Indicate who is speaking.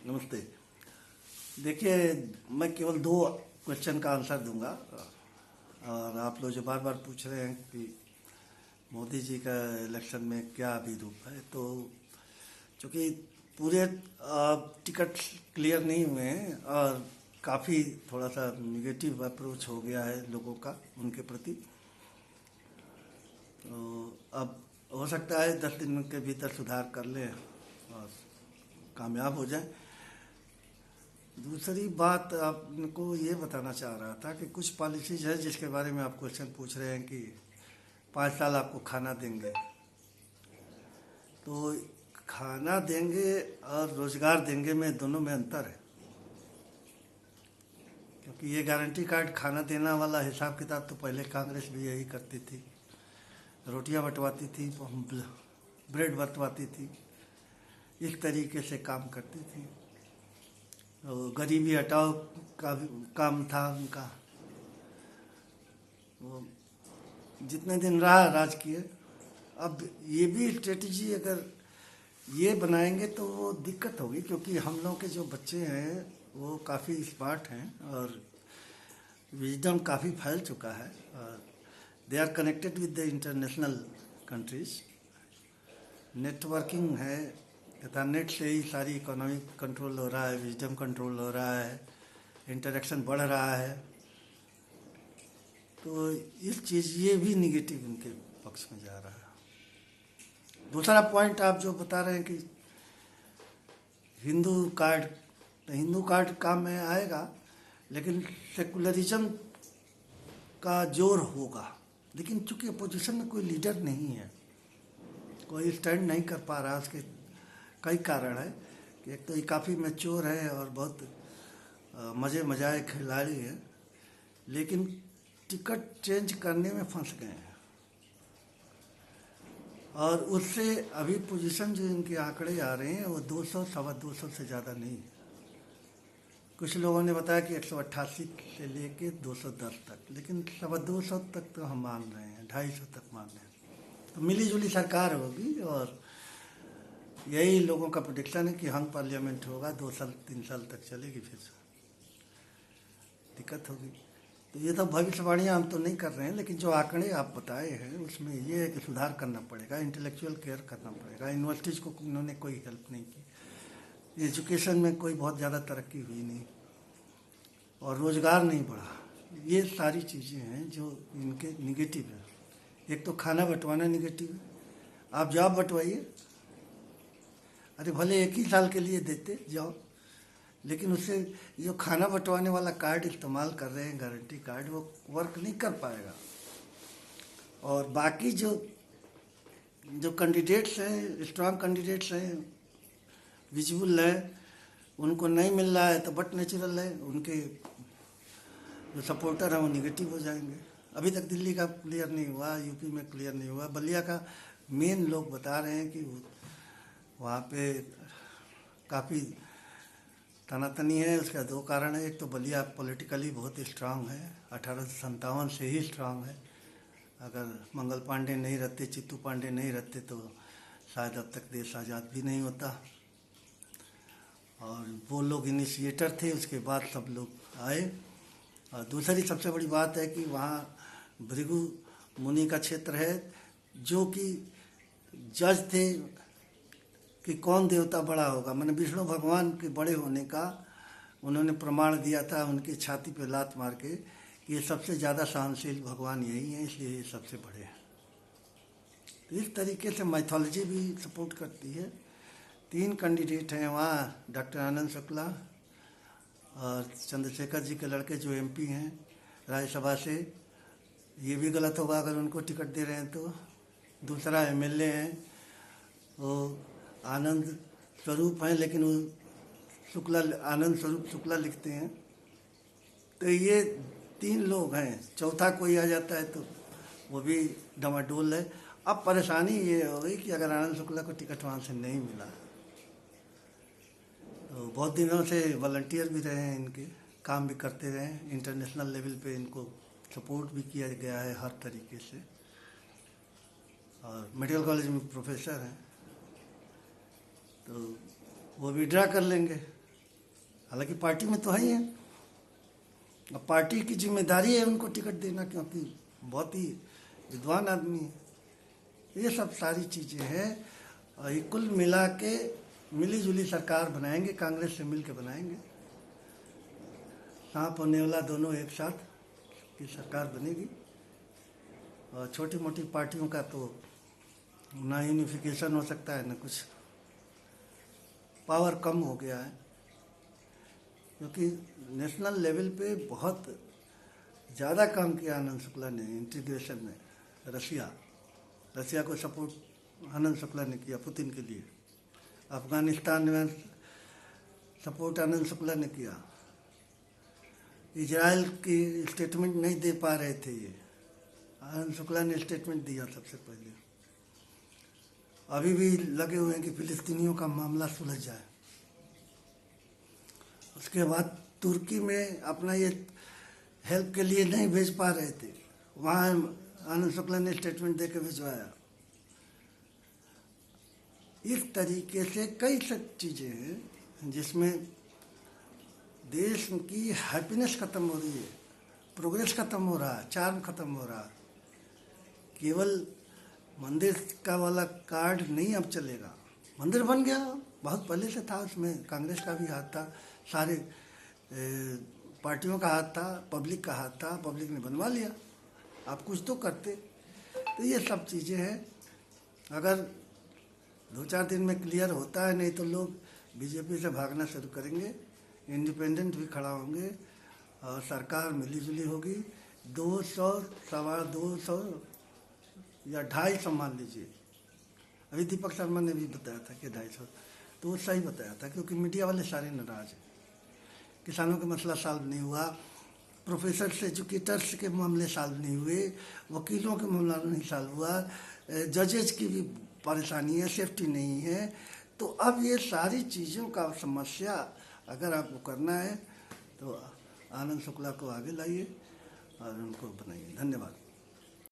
Speaker 1: नमस्ते। देखिए, मैं केवल दो क्वेश्चन का आंसर दूंगा। और आप लोग जो बार बार पूछ रहे हैं कि मोदी जी का इलेक्शन में क्या अभी रूप है, तो चूँकि पूरे टिकट क्लियर नहीं हुए हैं और काफ़ी थोड़ा सा निगेटिव अप्रोच हो गया है लोगों का उनके प्रति, तो अब हो सकता है 10 दिन के भीतर सुधार कर लें और कामयाब हो जाए। दूसरी बात आपको ये बताना चाह रहा था कि कुछ पॉलिसीज है जिसके बारे में आप क्वेश्चन पूछ रहे हैं कि 5 साल आपको खाना देंगे। तो खाना देंगे और रोजगार देंगे में दोनों में अंतर है, क्योंकि ये गारंटी कार्ड खाना देना वाला हिसाब किताब तो पहले कांग्रेस भी यही करती थी। रोटियां बंटवाती थी, ब्रेड बंटवाती थी, इस तरीके से काम करती थी। तो गरीबी हटाओ का भी काम था उनका। वो जितने दिन रहा राज किए। अब ये भी स्ट्रेटजी अगर ये बनाएंगे तो वो दिक्कत होगी, क्योंकि हम लोग के जो बच्चे हैं वो काफ़ी स्मार्ट हैं और विजडम काफ़ी फैल चुका है और they are connected with the international countries. Networking है तथा नेट से ही सारी इकोनॉमी कंट्रोल हो रहा है, विजडम कंट्रोल हो रहा है, इंटरेक्शन बढ़ रहा है। तो इस चीज़ ये भी निगेटिव उनके पक्ष में जा रहा है। दूसरा पॉइंट आप जो बता रहे हैं कि हिंदू कार्ड, तो हिंदू कार्ड काम में आएगा, लेकिन सेकुलरिज्म का जोर होगा। लेकिन चूंकि अपोजिशन में कोई लीडर नहीं है, कोई स्टैंड नहीं कर पा रहा, उसके कई कारण है कि एक तो ये काफ़ी मैच्योर है और बहुत मज़े मजाए खिलाड़ी है, लेकिन टिकट चेंज करने में फंस गए हैं। और उससे अभी पोजीशन जो इनके आंकड़े आ रहे हैं वो 200 सवा 200 से ज़्यादा नहीं है। कुछ लोगों ने बताया कि 188 से लेके 210 तक, लेकिन सवा 200 तक तो हम मान रहे हैं, 250 तक मान रहे हैं। तो मिली जुली सरकार होगी और यही लोगों का प्रेडिक्शन है कि हंग पार्लियामेंट होगा, 2 साल 3 साल तक चलेगी, फिर दिक्कत होगी। तो ये तो भविष्यवाणियाँ हम तो नहीं कर रहे हैं, लेकिन जो आंकड़े आप बताए हैं उसमें ये है कि सुधार करना पड़ेगा, इंटेलेक्चुअल केयर करना पड़ेगा। यूनिवर्सिटीज़ को उन्होंने कोई हेल्प नहीं की, एजुकेशन में कोई बहुत ज़्यादा तरक्की हुई नहीं और रोज़गार नहीं बढ़ा। ये सारी चीज़ें हैं जो इनके निगेटिव है। एक तो खाना बंटवाना निगेटिव है। आप जॉब बंटवाइए, अरे भले 1 ही साल के लिए देते जाओ, लेकिन उससे जो खाना बंटवाने वाला कार्ड इस्तेमाल कर रहे हैं, गारंटी कार्ड, वो वर्क नहीं कर पाएगा। और बाकी जो कैंडिडेट्स हैं, स्ट्रांग कैंडिडेट्स हैं, विजिबल है, उनको नहीं मिल रहा है तो बट नेचुरल है, उनके जो सपोर्टर हैं वो निगेटिव हो जाएंगे। अभी तक दिल्ली का क्लियर नहीं हुआ, यूपी में क्लियर नहीं हुआ। बलिया का मेन लोग बता रहे हैं कि वहाँ पे काफ़ी तनातनी है। उसका 2 कारण है। एक तो बलिया पॉलिटिकली बहुत स्ट्रांग है, 1857 से ही स्ट्रांग है। अगर मंगल पांडे नहीं रहते, चित्तू पांडे नहीं रहते तो शायद अब तक देश आज़ाद भी नहीं होता। और वो लोग इनिशिएटर थे, उसके बाद सब लोग आए। और दूसरी सबसे बड़ी बात है कि वहाँ भृगु मुनि का क्षेत्र है, जो कि जज थे कि कौन देवता बड़ा होगा। मैंने विष्णु भगवान के बड़े होने का उन्होंने प्रमाण दिया था उनकी छाती पे लात मार के कि ये सबसे ज़्यादा सहनशील भगवान यही हैं, इसलिए ये सबसे बड़े हैं। तो इस तरीके से माइथोलॉजी भी सपोर्ट करती है। 3 कैंडिडेट हैं वहाँ, डॉक्टर आनंद शुक्ला और चंद्रशेखर जी के लड़के जो MP हैं राज्यसभा से। ये भी गलत होगा अगर उनको टिकट दे रहे हैं तो। दूसरा MLA हैं, वो आनंद स्वरूप हैं, लेकिन वो शुक्ला, आनंद स्वरूप शुक्ला लिखते हैं। तो ये 3 लोग हैं, चौथा कोई आ जाता है तो वो भी डमाडोल है। अब परेशानी ये हो गई कि अगर आनंद शुक्ला को टिकट वहाँ से नहीं मिला, तो बहुत दिनों से वॉलंटियर भी रहे हैं, इनके काम भी करते रहे हैं, इंटरनेशनल लेवल पे इनको सपोर्ट भी किया गया है हर तरीके से। और मेडिकल कॉलेज में प्रोफेसर हैं, तो वो विड्रा कर लेंगे। हालांकि पार्टी में तो है ही है। अब पार्टी की जिम्मेदारी है उनको टिकट देना, क्योंकि बहुत ही विद्वान आदमी है। ये सब सारी चीज़ें हैं और ये कुल मिला के मिली जुली सरकार बनाएंगे, कांग्रेस से मिल के बनाएंगे। सांप और नेवला दोनों एक साथ की सरकार बनेगी। और छोटी मोटी पार्टियों का तो ना यूनिफिकेशन हो सकता है, ना कुछ, पावर कम हो गया है। क्योंकि नेशनल लेवल पे बहुत ज़्यादा काम किया आनंद शुक्ला ने इंटीग्रेशन में। रशिया को सपोर्ट आनंद शुक्ला ने किया पुतिन के लिए। अफगानिस्तान में सपोर्ट आनंद शुक्ला ने किया। इजराइल की स्टेटमेंट नहीं दे पा रहे थे, ये आनंद शुक्ला ने स्टेटमेंट दिया सबसे पहले। अभी भी लगे हुए हैं कि फिलिस्तीनियों का मामला सुलझ जाए। उसके बाद तुर्की में अपना ये हेल्प के लिए नहीं भेज पा रहे थे, वहाँ आनंद शुक्ला ने स्टेटमेंट दे के भिजवाया। इस तरीके से कई सब चीज़ें हैं जिसमें देश की हैप्पीनेस खत्म हो रही है, प्रोग्रेस खत्म हो रहा है, चार्म खत्म हो रहा है। केवल मंदिर का वाला कार्ड नहीं अब चलेगा। मंदिर बन गया, बहुत पहले से था, उसमें कांग्रेस का भी हाथ था, सारे पार्टियों का हाथ था, पब्लिक का हाथ था, पब्लिक ने बनवा लिया। आप कुछ तो करते। तो ये सब चीज़ें हैं। अगर 2-4 दिन में क्लियर होता है, नहीं तो लोग बीजेपी से भागना शुरू करेंगे, इंडिपेंडेंट भी खड़ा होंगे और सरकार मिलीजुली होगी। 200, 250 या 250 मान लीजिए। अभी दीपक शर्मा ने भी बताया था कि 250, तो वो सही बताया था, क्योंकि मीडिया वाले सारे नाराज हैं। किसानों का मसला सॉल्व नहीं हुआ, प्रोफेसर्स एजुकेटर्स के मामले सॉल्व नहीं हुए, वकीलों के मामला नहीं सॉल्व हुआ, जजेज की भी परेशानी है, सेफ्टी नहीं है। तो अब ये सारी चीज़ों का समस्या अगर आपको करना है तो आनंद शुक्ला को आगे लाइए और उनको बनाइए। धन्यवाद।